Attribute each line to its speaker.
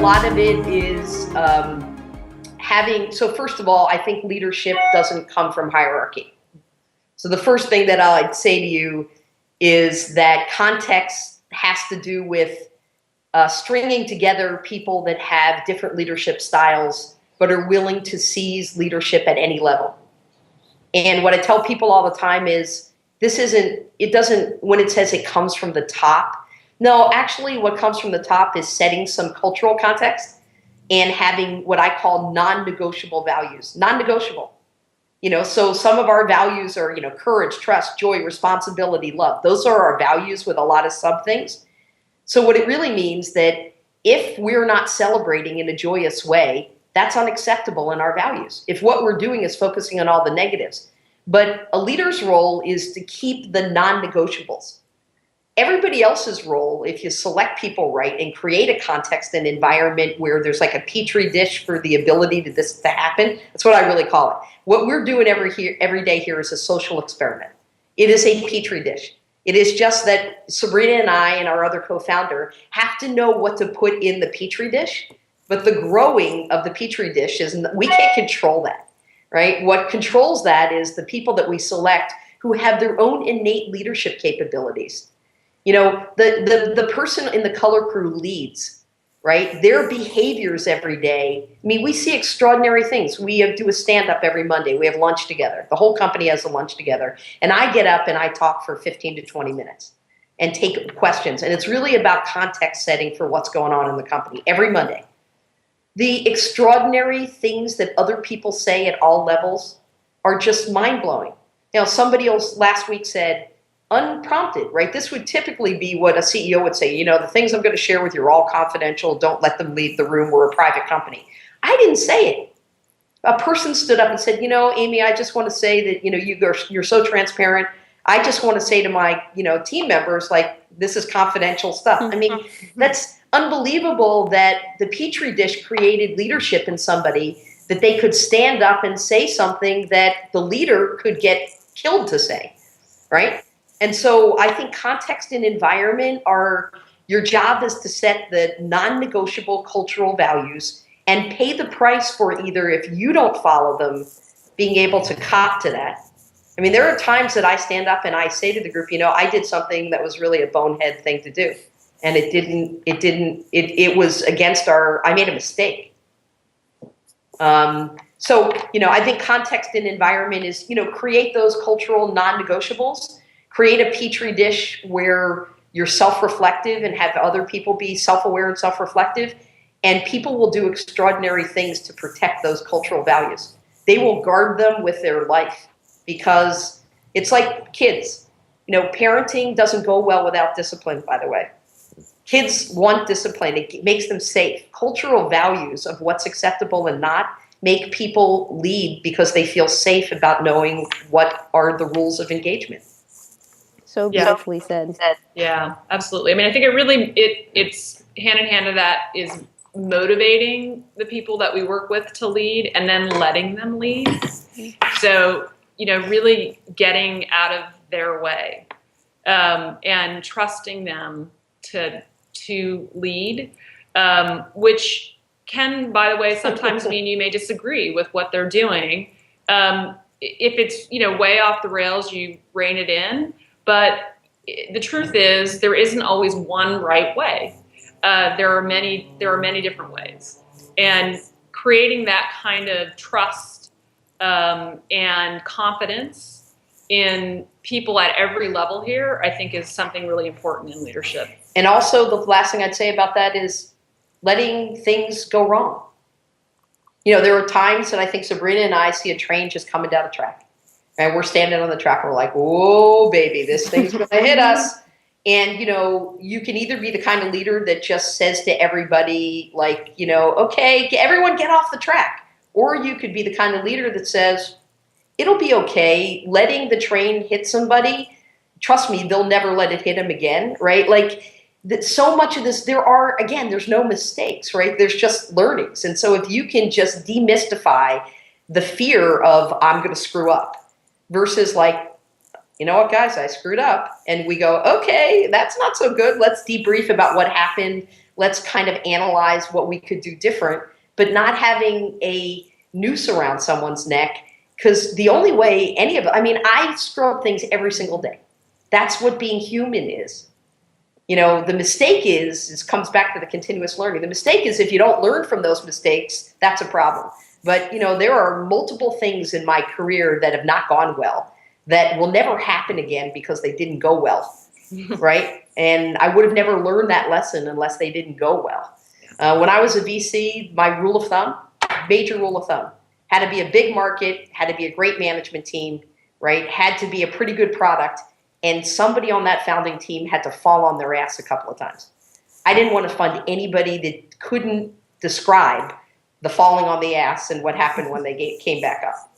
Speaker 1: lot of it is so first of all, I think leadership doesn't come from hierarchy. So the first thing that I'd say to you is that context has to do with stringing together people that have different leadership styles, but are willing to seize leadership at any level. And what I tell people all the time is when it says it comes from the top, no, actually what comes from the top is setting some cultural context and having what I call non-negotiable values. Non-negotiable. So some of our values are, courage, trust, joy, responsibility, love. Those are our values with a lot of sub things. So what it really means that if we're not celebrating in a joyous way, that's unacceptable in our values. If what we're doing is focusing on all the negatives. But a leader's role is to keep the non-negotiables. Everybody else's role, if you select people right and create a context and environment where there's like a petri dish for the ability to this to happen, that's what I really call it. What we're doing every day here is a social experiment. It is a petri dish. It is just that Sarbina and I and our other co-founder have to know what to put in the petri dish, but the growing of the petri dish we can't control that, right? What controls that is the people that we select who have their own innate leadership capabilities. The person in the color crew leads, right? Their behaviors every day. I mean, we see extraordinary things. We do a stand-up every Monday. We have lunch together. The whole company has a lunch together. And I get up and I talk for 15 to 20 minutes and take questions. And it's really about context setting for what's going on in the company every Monday. The extraordinary things that other people say at all levels are just mind-blowing. Somebody else last week said, unprompted, right? This would typically be what a CEO would say, the things I'm going to share with you are all confidential. Don't let them leave the room. We're a private company. I didn't say it. A person stood up and said, Amy, I just want to say that, you're so transparent. I just want to say to my, team members, like, this is confidential stuff. I mean, that's unbelievable that the petri dish created leadership in somebody that they could stand up and say something that the leader could get killed to say, right? And so I think context and environment your job is to set the non-negotiable cultural values and pay the price for either, if you don't follow them, being able to cop to that. I mean, there are times that I stand up and I say to the group, I did something that was really a bonehead thing to do. And it was against I made a mistake. So, I think context and environment is, create those cultural non-negotiables. Create a petri dish where you're self-reflective and have other people be self-aware and self-reflective, and people will do extraordinary things to protect those cultural values. They will guard them with their life because it's like kids. Parenting doesn't go well without discipline, by the way. Kids want discipline. It makes them safe. Cultural values of what's acceptable and not make people lead because they feel safe about knowing what are the rules of engagement.
Speaker 2: So beautifully said.
Speaker 3: Yeah, absolutely. I mean, I think it's hand in hand to that is motivating the people that we work with to lead and then letting them lead. So, really getting out of their way and trusting them to lead, which can, by the way, sometimes mean you may disagree with what they're doing. If it's, way off the rails, you rein it in. But the truth is, there isn't always one right way. There are many different ways, and creating that kind of trust and confidence in people at every level here, I think, is something really important in leadership.
Speaker 1: And also, the last thing I'd say about that is letting things go wrong. There are times that I think Sarbina and I see a train just coming down the track. And we're standing on the track and we're like, whoa, baby, this thing's going to hit us. And, you can either be the kind of leader that just says to everybody, like, okay, everyone get off the track. Or you could be the kind of leader that says, it'll be okay. Letting the train hit somebody, trust me, they'll never let it hit them again, right? Like, so much of this, there's no mistakes, right? There's just learnings. And so if you can just demystify the fear of, I'm going to screw up, versus like, you know what, guys, I screwed up. And we go, okay, that's not so good. Let's debrief about what happened. let's kind of analyze what we could do different, but not having a noose around someone's neck. Because the only way I screw up things every single day. That's what being human is. The mistake comes back to the continuous learning. The mistake is if you don't learn from those mistakes, that's a problem. But, there are multiple things in my career that have not gone well that will never happen again because they didn't go well, right? And I would have never learned that lesson unless they didn't go well. When I was a VC, my major rule of thumb, had to be a big market, had to be a great management team, right? Had to be a pretty good product. And somebody on that founding team had to fall on their ass a couple of times. I didn't want to fund anybody that couldn't describe the falling on the ass and what happened when they came back up.